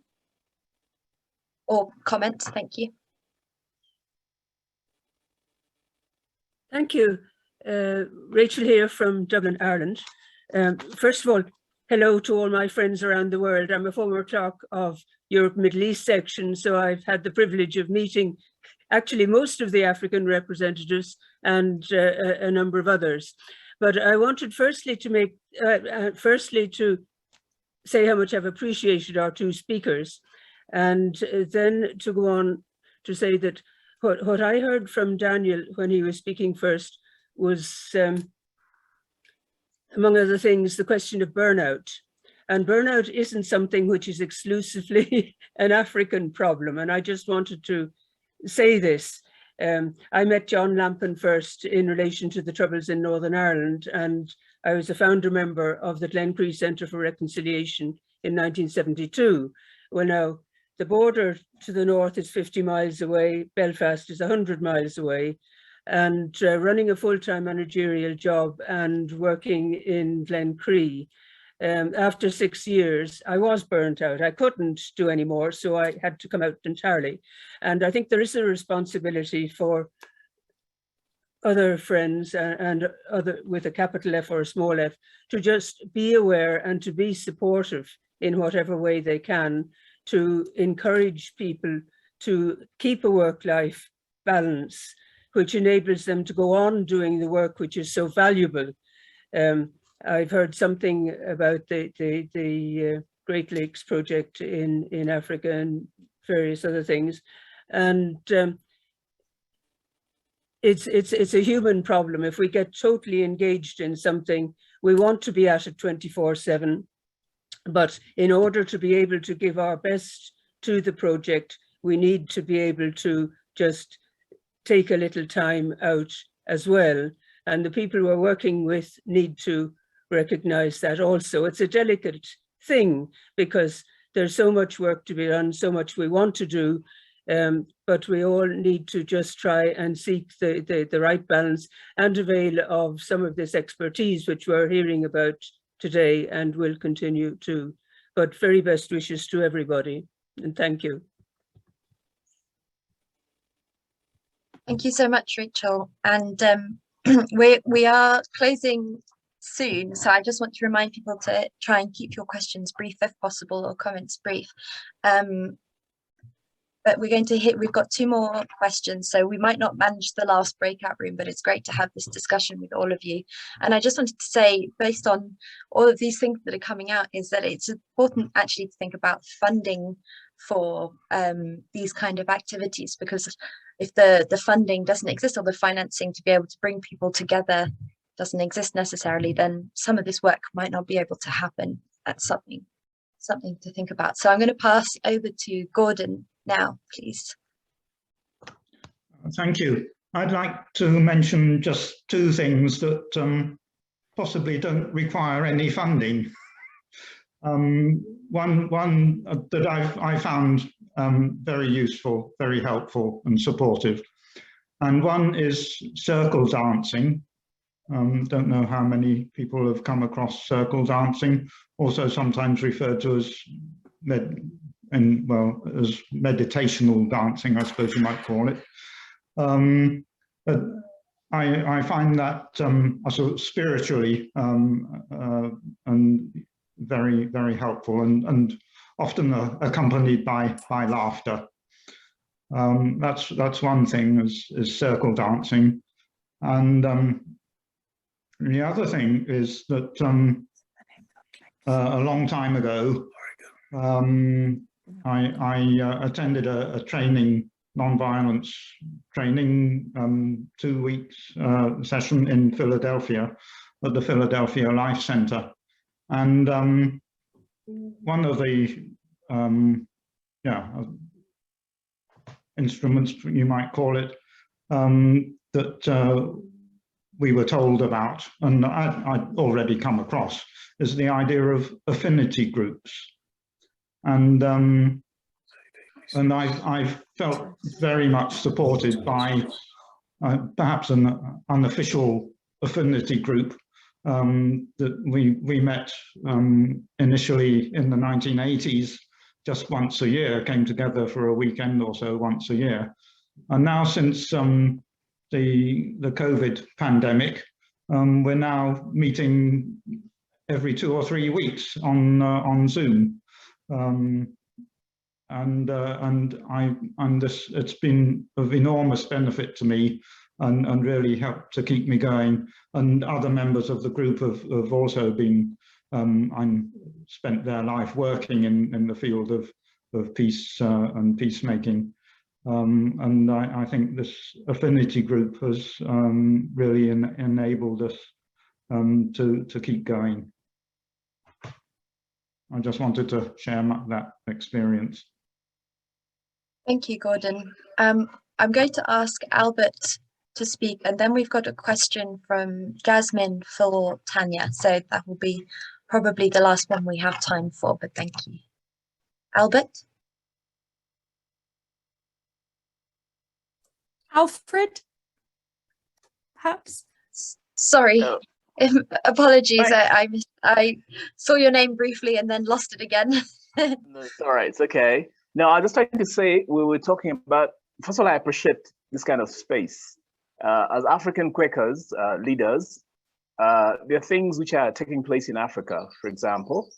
or comment. Thank you. Thank you. Rachel here from Dublin, Ireland. First of all, hello to all my friends around the world. I'm a former clerk of Europe Middle East section, so I've had the privilege of meeting actually most of the African representatives and a number of others. But I wanted firstly to say how much I've appreciated our two speakers, and then to go on to say that what I heard from Daniel when he was speaking first was, among other things, the question of burnout. And burnout isn't something which is exclusively an African problem. And I just wanted to say this. I met John Lampen first in relation to the troubles in Northern Ireland, and I was a founder member of the Glencree Centre for Reconciliation in 1972. Well, now, the border to the north is 50 miles away, Belfast is 100 miles away, and running a full-time managerial job and working in Glencree. After 6 years, I was burnt out. I couldn't do any more, so I had to come out entirely. And I think there is a responsibility for other friends and other with a capital F or a small f to just be aware and to be supportive in whatever way they can to encourage people to keep a work-life balance, which enables them to go on doing the work which is so valuable. I've heard something about the Great Lakes project in Africa and various other things, and it's a human problem. If we get totally engaged in something, we want to be at it 24/7, but in order to be able to give our best to the project, we need to be able to just take a little time out as well. And the people we're working with need to recognize that also. It's a delicate thing because there's so much work to be done, so much we want to do, but we all need to just try and seek the right balance and avail of some of this expertise which we're hearing about today and will continue to. But very best wishes to everybody, and thank you. Thank you so much, Rachel. And we are closing soon, so I just want to remind people to try and keep your questions brief if possible, or comments brief. But we've got 2 more questions, so we might not manage the last breakout room, but it's great to have this discussion with all of you. And I just wanted to say, based on all of these things that are coming out, is that it's important actually to think about funding for these kind of activities, because if the funding doesn't exist, or the financing to be able to bring people together doesn't exist necessarily, then some of this work might not be able to happen. That's something to think about. So I'm going to pass over to Gordon now, please. Thank you. I'd like to mention just 2 things that possibly don't require any funding. One that I found very useful, very helpful and supportive. And one is circle dancing. Don't know how many people have come across circle dancing, also sometimes referred to as meditational dancing, I suppose you might call it. But I find that sort of spiritually and very, very helpful, and often accompanied by laughter. That's one thing, is circle dancing. And the other thing is that a long time ago, I attended a training, non-violence training, 2 weeks session in Philadelphia at the Philadelphia Life Center. And one of the instruments, you might call it, that we were told about, and I'd already come across, is the idea of affinity groups. And I felt very much supported by perhaps an unofficial affinity group that we met initially in the 1980s, just once a year, came together for a weekend or so once a year. And now, since the COVID pandemic, we're now meeting every 2 or 3 weeks on Zoom. It's been of enormous benefit to me, and really helped to keep me going. And other members of the group have also been spent their life working in the field of peace and peacemaking. And I think this affinity group has really enabled us to keep going. I just wanted to share that experience. Thank you, Gordon. I'm going to ask Albert to speak, and then we've got a question from Jasmine for Tanya. So that will be probably the last one we have time for, but thank you. Albert? Alfred, perhaps? Sorry, Oh. Apologies. Right. I saw your name briefly and then lost it again. No, it's all right. It's okay. No, I was just trying to say, we were talking about, first of all, I appreciate this kind of space. As African Quakers leaders, there are things which are taking place in Africa. For example,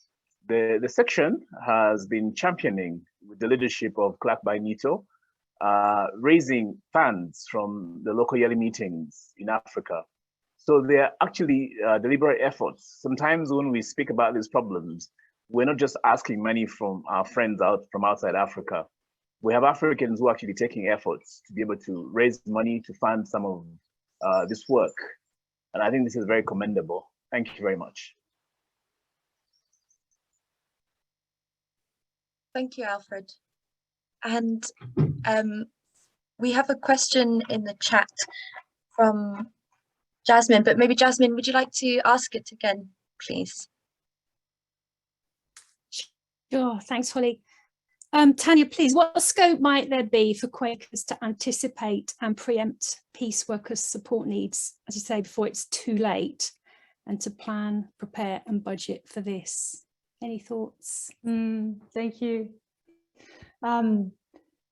the section has been championing, with the leadership of Clark by Nito, raising funds from the local yearly meetings in Africa. So they are actually deliberate efforts. Sometimes when we speak about these problems, we're not just asking money from our friends from outside Africa. We have Africans who are actually taking efforts to be able to raise money to fund some of this work. And I think this is very commendable. Thank you very much. Thank you, Alfred. And we have a question in the chat from Jasmine, but maybe Jasmine, would you like to ask it again, please? Sure, thanks, Holly. Tanya, please, what scope might there be for Quakers to anticipate and preempt peace workers' support needs, as you say, before it's too late, and to plan, prepare and budget for this? Any thoughts? Thank you.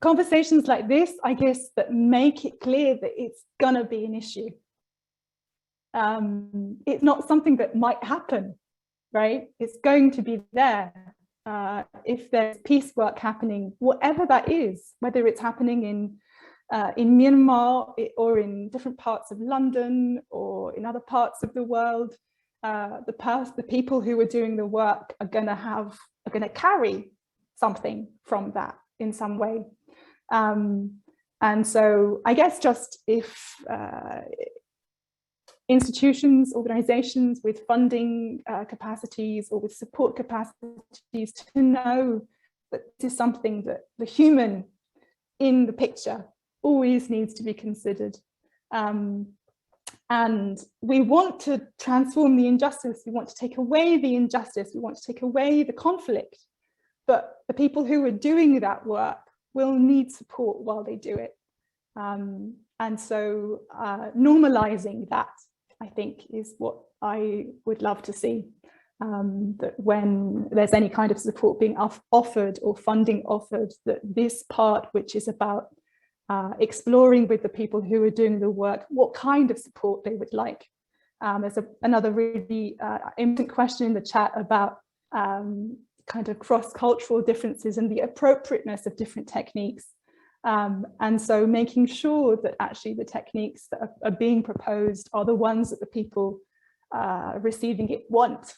Conversations like this, I guess, that make it clear that it's gonna be an issue. It's not something that might happen, right? It's going to be there. If there's peace work happening, whatever that is, whether it's happening in Myanmar or in different parts of London or in other parts of the world, the people who are doing the work are going to carry something from that in some way. And so I guess just if institutions, organizations with funding capacities or with support capacities to know that this is something that the human in the picture always needs to be considered. And we want to transform the injustice, we want to take away the injustice, we want to take away the conflict, but the people who are doing that work will need support while they do it. And so normalizing that, I think, is what I would love to see, that when there's any kind of support being offered or funding offered, that this part, which is about exploring with the people who are doing the work what kind of support they would like. There's another really important question in the chat about kind of cross-cultural differences and the appropriateness of different techniques. And so making sure that actually the techniques that are being proposed are the ones that the people receiving it want,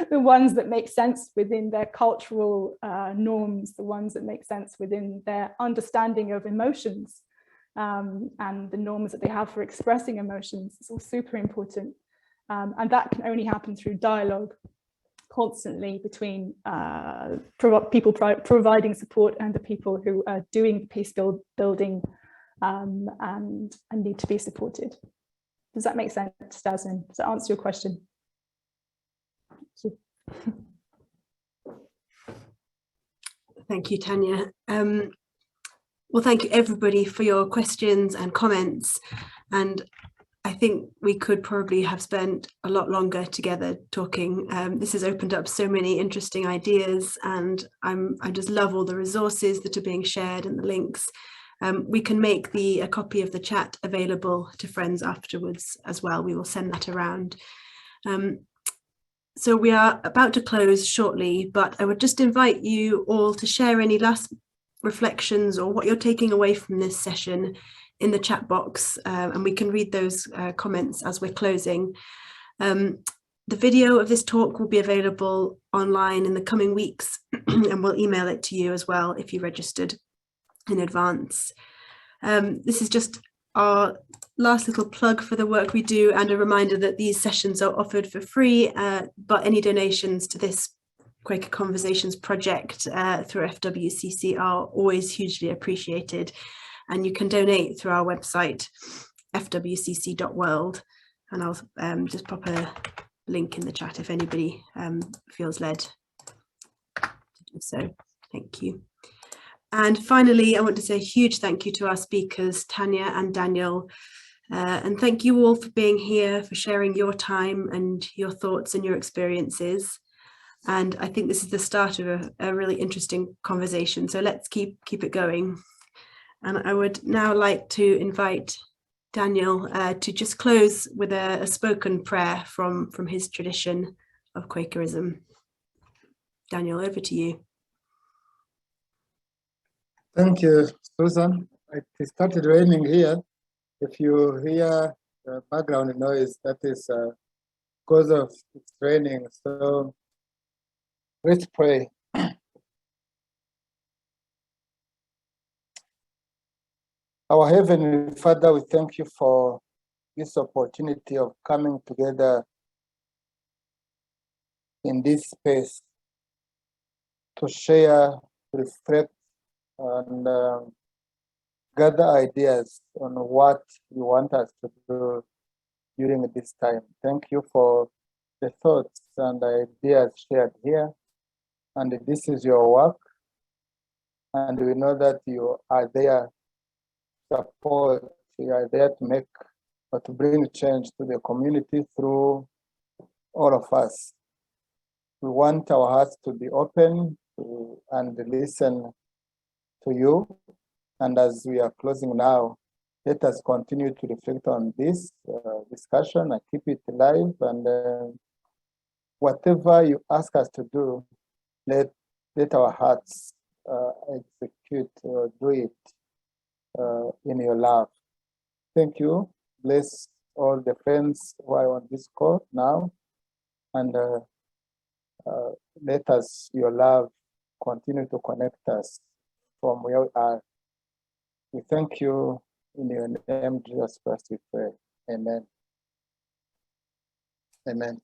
the ones that make sense within their cultural norms, the ones that make sense within their understanding of emotions, and the norms that they have for expressing emotions. It's all super important. And that can only happen through dialogue constantly between people providing support and the people who are doing peace building and need to be supported. Does that make sense, Dasin? Does that answer your question? Thank you. Thank you, Tanya. Well, thank you everybody for your questions and comments. And I think we could probably have spent a lot longer together talking. This has opened up so many interesting ideas, and I just love all the resources that are being shared and the links. We can make a copy of the chat available to friends afterwards as well. We will send that around. So we are about to close shortly, but I would just invite you all to share any last reflections or what you're taking away from this session in the chat box, and we can read those comments as we're closing. The video of this talk will be available online in the coming weeks, and we'll email it to you as well if you registered in advance. This is just our last little plug for the work we do, and a reminder that these sessions are offered for free, but any donations to this Quaker Conversations project through FWCC are always hugely appreciated. And you can donate through our website, fwcc.world, and I'll just pop a link in the chat if anybody feels led to do so. Thank you. And finally, I want to say a huge thank you to our speakers, Tanya and Daniel. And thank you all for being here, for sharing your time and your thoughts and your experiences. And I think this is the start of a really interesting conversation. So let's keep it going. And I would now like to invite Daniel to just close with a spoken prayer from his tradition of Quakerism. Daniel, over to you. Thank you, Susan. It started raining here. If you hear the background noise, that is because of it's raining. So let's pray. Our Heavenly Father, we thank you for this opportunity of coming together in this space to share, reflect, and gather ideas on what you want us to do during this time. Thank you for the thoughts and ideas shared here. And this is your work. And we know that you are there support, you are there to make or to bring change to the community through all of us. We want our hearts to be open and listen to you. And as we are closing now, let us continue to reflect on this discussion and keep it alive. And whatever you ask us to do, let our hearts execute or do it in your love. Thank you. Bless all the friends who are on this call now, and let us, your love, continue to connect us from where we are. We thank you in your name, Jesus Christ, we pray. Amen. Amen.